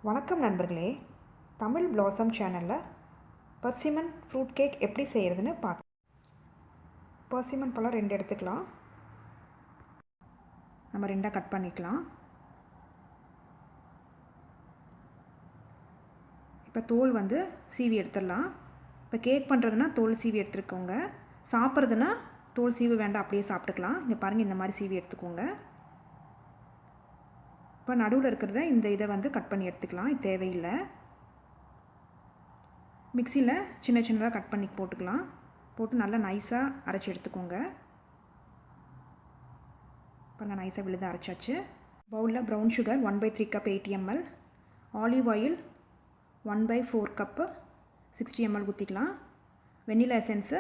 வணக்கம் நண்பர்களே, தமிழ் பிளாசம் சேனலில் பர்சிமன் ஃப்ரூட் கேக் எப்படி செய்கிறதுன்னு பார்க்கலாம். பர்சிமன் பழம் 2 எடுத்துக்கலாம். நம்ம 2 கட் பண்ணிக்கலாம். இப்போ தோல் சீவி எடுத்துடலாம். இப்போ கேக் பண்ணுறதுனா தோல் சீவி எடுத்துக்கோங்க. சாப்பிட்றதுனா தோல் சீவு வேண்டாம், அப்படியே சாப்பிட்டுக்கலாம். இங்கே பாருங்கள், இந்த மாதிரி சீவி எடுத்துக்கோங்க. இப்போ நடுவில் இருக்கிறத இந்த இதை கட் பண்ணி எடுத்துக்கலாம். இது தேவையில்லை. மிக்சியில் சின்ன சின்னதாக கட் பண்ணி போட்டுக்கலாம். போட்டு நல்லா நைஸாக அரைச்சி எடுத்துக்கோங்க. பாருங்கள், நைஸாக விழுது அரைச்சாச்சு. பவுலில் brown sugar 1/3 cup 80 ml, olive oil 1/4 cup 60 ml ஊற்றிக்கலாம். வெண்ணிலா எசன்ஸு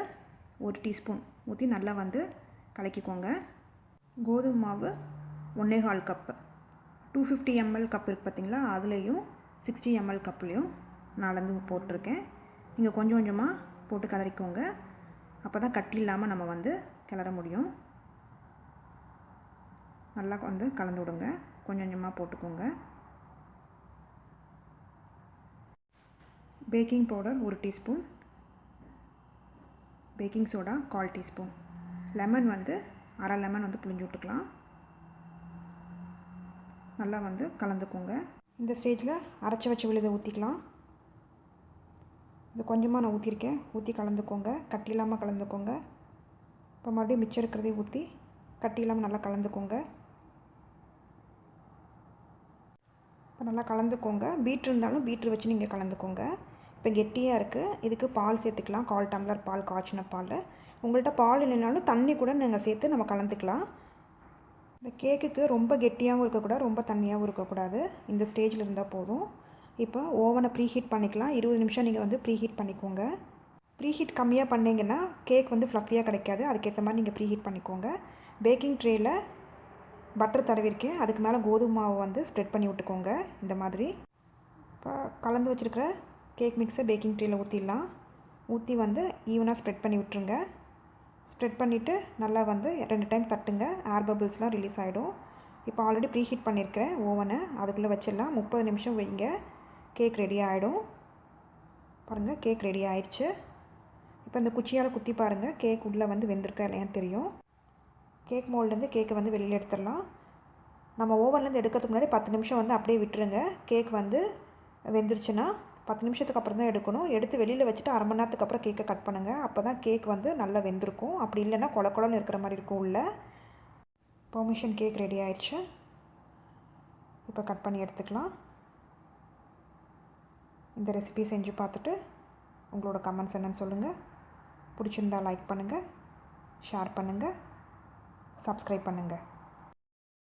1 டீஸ்பூன் ஊற்றி நல்லா கலக்கிக்கோங்க. கோதுமை மாவு 1/4 கப்பு, 250 ml கப் இருக்குது பார்த்திங்களா, அதுலேயும் 60 ml கப்புலேயும் நான் போட்டிருக்கேன். நீங்கள் கொஞ்சம் கொஞ்சமாக போட்டு கிளறிக்கோங்க. அப்போ தான் கட்டி இல்லாமல் நம்ம கிளற முடியும். நல்லா கலந்து விடுங்க. கொஞ்சம் கொஞ்சமாக போட்டுக்கோங்க. Baking powder 1 teaspoon, baking soda 1/4 teaspoon, lemon அரை லெமன் புழிஞ்சு விட்டுக்கலாம். நல்லா கலந்துக்கோங்க. இந்த ஸ்டேஜில் அரைச்சி வச்ச விழுதை ஊற்றிக்கலாம். இது கொஞ்சமாக நான் ஊற்றிருக்கேன், ஊற்றி கலந்துக்கோங்க. கட்டி இல்லாமல் கலந்துக்கோங்க. இப்போ மறுபடியும் மிச்சம் இருக்கிறதையும் ஊற்றி கட்டி இல்லாமல் நல்லா கலந்துக்கோங்க. இப்போ நல்லா கலந்துக்கோங்க. பீட்ரு இருந்தாலும் பீட்ரு வச்சு நீங்கள் கலந்துக்கோங்க. இப்போ கெட்டியாக இருக்குது. இதுக்கு பால் சேர்த்துக்கலாம். 1/4 டம்ளர் பால், காய்ச்சின பால். உங்கள்கிட்ட பால் இல்லைனாலும் தண்ணி கூட நீங்கள் சேர்த்து நம்ம கலந்துக்கலாம். இந்த கேக்குக்கு ரொம்ப கெட்டியாகவும் இருக்கக்கூடாது, ரொம்ப தண்ணியாகவும் இருக்கக்கூடாது. இந்த ஸ்டேஜில் இருந்தால் போதும். இப்போ ஓவனை ப்ரீஹீட் பண்ணிக்கலாம். 20 நிமிஷம் நீங்கள் ப்ரீஹீட் பண்ணிக்கோங்க. ப்ரீஹீட் கம்மியாக பண்ணிங்கன்னா கேக் ஃப்ளஃபியாக கிடைக்காது. அதுக்கேற்ற மாதிரி நீங்கள் ப்ரீஹீட் பண்ணிக்கோங்க. பேக்கிங் ட்ரேயில் பட்டர் தடவிருக்கேன். அதுக்கு மேலே கோதுமை மாவு ஸ்ப்ரெட் பண்ணி விட்டுக்கோங்க. இந்த மாதிரி இப்போ கலந்து வச்சுருக்கிற கேக் மிக்ஸை பேக்கிங் ட்ரேயில் ஊற்றிடலாம். ஊற்றி ஈவனாக ஸ்ப்ரெட் பண்ணி விட்டுருங்க. ஸ்ப்ரெட் பண்ணிவிட்டு நல்லா 2 டைம் தட்டுங்க. ஏர் பபிள்ஸ்லாம் ரிலீஸ் ஆகிடும். இப்போ ஆல்ரெடி ப்ரீஹீட் பண்ணியிருக்கிறேன் ஓவனை, அதுக்குள்ளே வச்சிடலாம். 30 நிமிஷம் வைங்க. கேக் ரெடி ஆகிடும். பாருங்கள், கேக் ரெடி ஆயிடுச்சு. இப்போ இந்த குச்சியால் குத்தி பாருங்கள், கேக் உள்ளே வெந்திருக்கா இல்லையான்னு தெரியும். கேக் மோல்டுலேருந்து கேக்கை வெளியில் எடுத்துடலாம். நம்ம ஓவன்லேருந்து எடுக்கிறதுக்கு முன்னாடி 10 நிமிஷம் அப்படியே விட்டுருங்க. கேக் வெந்துருச்சுன்னா 10 நிமிஷத்துக்கு அப்புறம் தான் எடுக்கணும். எடுத்து வெளியில் வச்சுட்டு அரை மணி நேரத்துக்கு அப்புறம் கேக்கை கட் பண்ணுங்கள். அப்போ தான் கேக் நல்லா வெந்திருக்கும். அப்படி இல்லைன்னா கொலன்னு இருக்கிற மாதிரி இருக்கும் உள்ள. பர்மிஷன் கேக் ரெடி ஆயிடுச்சு. இப்போ கட் பண்ணி எடுத்துக்கலாம். இந்த ரெசிபி செஞ்சு பார்த்துட்டு உங்களோட கமெண்ட்ஸ் என்னன்னு சொல்லுங்கள். பிடிச்சிருந்தால் லைக் பண்ணுங்கள், ஷேர் பண்ணுங்கள், சப்ஸ்கிரைப் பண்ணுங்கள்.